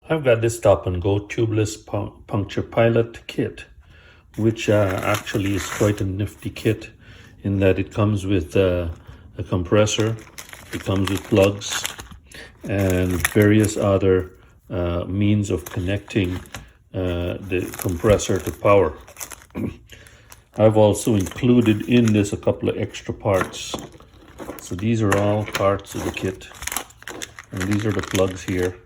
I've got this stop and go tubeless puncture pilot kit, which actually is quite a nifty kit in that it comes with a compressor, it comes with plugs and various other means of connecting the compressor to power. I've also included in this a couple of extra parts. So these are all parts of the kit, and these are the plugs here.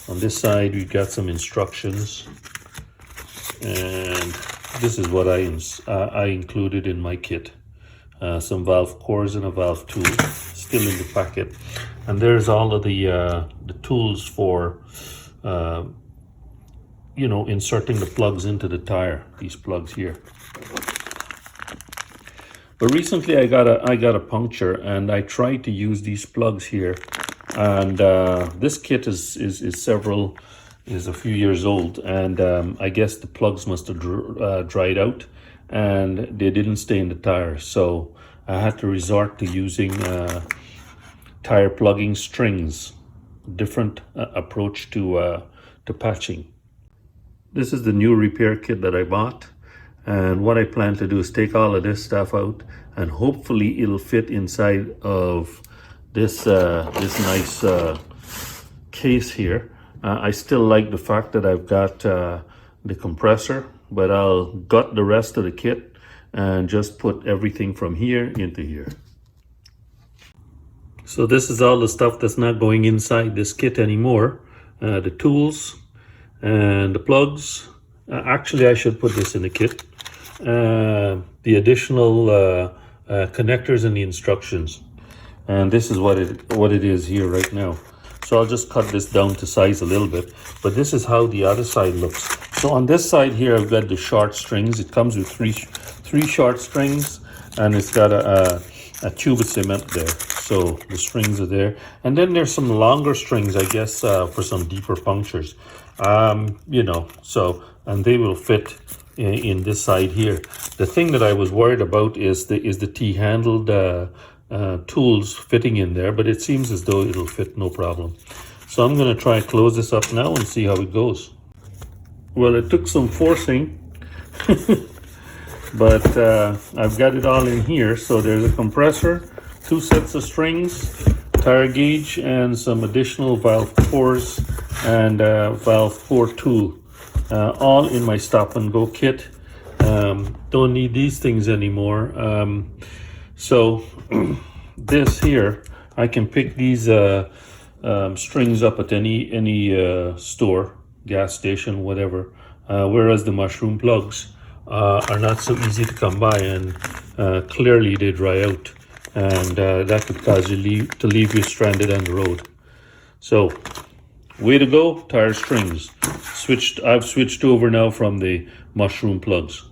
On this side we've got some instructions, and this is what I included in my kit. Some valve cores and a valve tool still in the packet, and there's all of the tools for inserting the plugs into the tire, these plugs here. But recently I got a puncture, and I tried to use these plugs here, and this kit is a few years old, and I guess the plugs must have dried out and they didn't stay in the tire, so I had to resort to using tire plugging strings, different approach to patching. This is the new repair kit that I bought, and what I plan to do is take all of this stuff out, and hopefully it'll fit inside of this nice case here. I still like the fact that I've got the compressor, but I'll gut the rest of the kit and just put everything from here into here. So this is all the stuff that's not going inside this kit anymore. The tools and the plugs. Actually, I should put this in the kit. The additional connectors and the instructions. And this is what it is here right now. So I'll just cut this down to size a little bit, but this is how the other side looks. So on this side here, I've got the short strings. It comes with three short strings, and it's got a tube of cement there. So the strings are there. And then there's some longer strings, I guess, for some deeper punctures. And they will fit in this side here. The thing that I was worried about is the T-handled tools fitting in there, but it seems as though it'll fit no problem. So I'm going to try and close this up now and see how it goes. Well, it took some forcing, but I've got it all in here. So there's a compressor, 2 sets of strings, tire gauge, and some additional valve cores and valve core tool, all in my stop and go kit. Don't need these things anymore. So this here, I can pick these strings up at any store, gas station, whatever, whereas the mushroom plugs are not so easy to come by, and clearly they dry out, and that could cause you to leave you stranded on the road. So way to go, tire strings. I've switched over now from the mushroom plugs.